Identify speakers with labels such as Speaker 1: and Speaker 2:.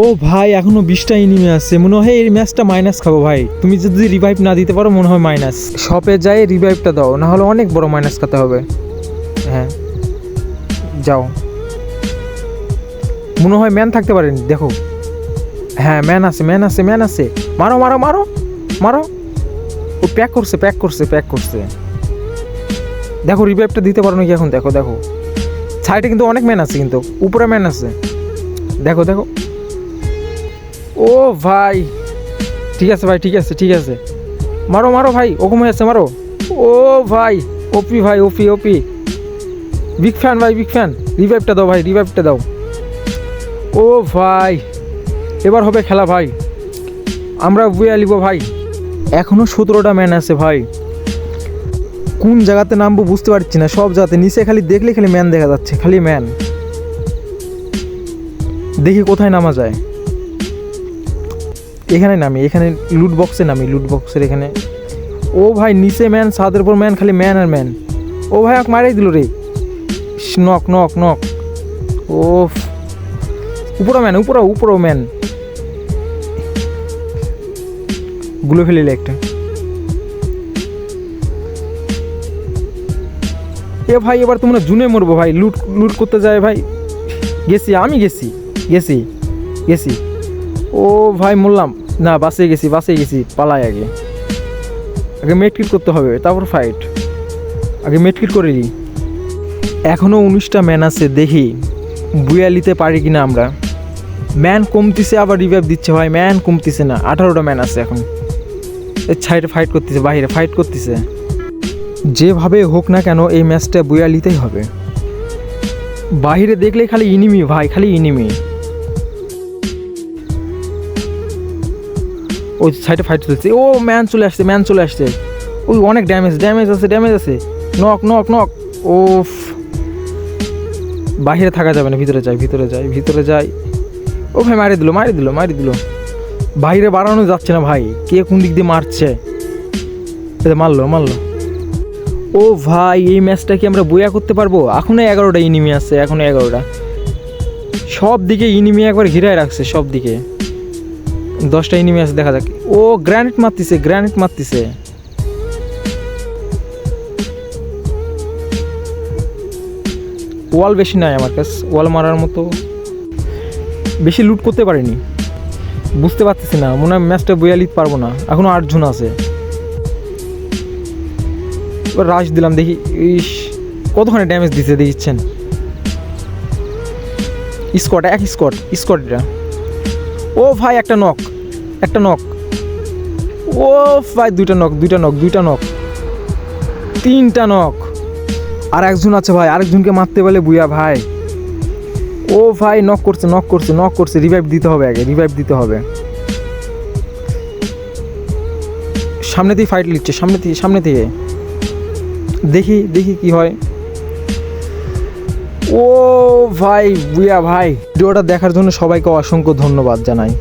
Speaker 1: ও ভাই এখনো 20টা এনিমি আছে, মনে হয় এই ম্যাচটা মাইনাস খাবো ভাই। তুমি যদি রিভাইভ না দিতে পারো মনে হয় মাইনাস। শপে যাই রিভাইভটা দাও, না হলে অনেক বড় মাইনাস খেতে হবে। হ্যাঁ যাও, মনে হয় ম্যান থাকতে পারেন, দেখো। হ্যাঁ ম্যান আছে, ম্যান আছে, ম্যান আছে। মারো মারো মারো মারো। ও প্যাক করছে, প্যাক করছে, প্যাক করছে। দেখো রিভাইভটা দিতে পারো নাকি এখন, দেখো দেখো। সাইডে কিন্তু অনেক ম্যান আছে, কিন্তু উপরে ম্যান আছে, দেখো দেখো। ও ভাই ঠিক আছে ভাই, ঠিক আছে ঠিক আছে। মারো মারো ভাই, ওরকম হয়ে আছে, মারো। ও ভাই ওপি ভাই, ওপি ওপি। বিগ ফ্যান ভাই, বিগ ফ্যান। রিভাইভটা দাও ভাই, রিভাইভটা দাও। ও ভাই এবার হবে খেলা ভাই, আমরা বুয়া লিব ভাই। এখনও 17টা ম্যান আছে ভাই। কোন জায়গাতে নামবো বুঝতে পারছি না, সব জায়গাতে নিচে খালি দেখলে খালি ম্যান দেখা যাচ্ছে, খালি ম্যান। দেখি কোথায় নামা যায়। এখানে নামি, এখানে লুট বক্সে নামি, লুট বক্সের এখানে। ও ভাই নিচে ম্যান, ছাদের উপর ম্যান, খালি ম্যান আর ম্যান। ও ভাই এক মারাই দিল রে। Knock knock knock. ও উপরও ম্যান, উপরও ম্যান। গুলো ফেলিলে একটা। এ ভাই এবার তোমরা জুনে মরবো ভাই, লুট লুট করতে যায় ভাই। গেছি আমি, গেছি গেছি গেছি। ও ভাই মরলাম না, বাসে গেছি, বাসে গেছি। পালাই আগে, আগে মেডকিট করতে হবে, তারপর ফাইট। আগে মেডকিট করে দিই। এখনও 19টা ম্যান আছে, দেখি বুয়া নিতে পারি কিনা আমরা। ম্যান কমতিছে, আবার রিভাইভ দিচ্ছে ভাই, ম্যান কমতিছে না। 18টা ম্যান আছে এখন। এর সাইডে ফাইট করতেছে, বাইরে ফাইট করতেছে। যেভাবে হোক না কেন এই ম্যাচটা বুয়া নিতেই হবে। বাহিরে দেখলেই খালি ইনিমি ভাই, খালি ইনিমি। ওই সাইডে ফাইট চলছে। ও ম্যান চলে আসছে, ম্যান চলে আসছে। ওই অনেক ড্যামেজ, ড্যামেজ আছে, ড্যামেজ আছে। Knock knock knock. ও বাহিরে থাকা যাবে না, ভিতরে যাই, ভিতরে যাই, ভিতরে যাই। ও ভাই মারি দিল, মারি দিল, মারি দিল। বাইরে বাড়ানো যাচ্ছে না ভাই, কে কোন দিক দিয়ে মারছে। মারলো মারলো। ও ভাই এই ম্যাচটা কি আমরা বইয়া করতে পারবো? এখনো 11টা ইনিমি আছে, এখনো 11টা। সব দিকে ইনিমি একবার ঘিরায় রাখছে, সব দিকে 10টা ইনিমি আছে, দেখা যাক। ও গ্রানেড মারতেছে, গ্রানেড মারতেছে। ওয়াল বেশি নাই আমার কাছে, ওয়াল মারার মতো বেশি লুট করতে পারিনি। বুঝতে পারতেছি না, মনে হয় ম্যাচটা বইয়া লিতে পারবো না। এখনো 8 জন আছে। এবার রাশ দিলাম, দেখি ইস কতখানি ড্যামেজ দিতে দিচ্ছেন। স্কোয়াড, এক স্কোয়াড, স্কোয়াড এটা। ও ভাই একটা নক, একটা নক। ও ভাই দুইটা নক, দুইটা নক, দুইটা নক, 3টা নক। আর একজন আছে ভাই, আরেকজনকে মারতে বলে বুয়া ভাই। ও ভাই নক করছে, নক করছে, নক করছে। রিভাইভ দিতে হবে, আগে রিভাইভ দিতে হবে। সামনে থেকে ফাইট লিখছে, সামনে থেকে, সামনে থেকে। দেখি দেখি কি হয়। ও ভাই বুয়া ভাই, ভিডিওটা দেখার জন্য সবাইকে অসংখ্য ধন্যবাদ জানাই।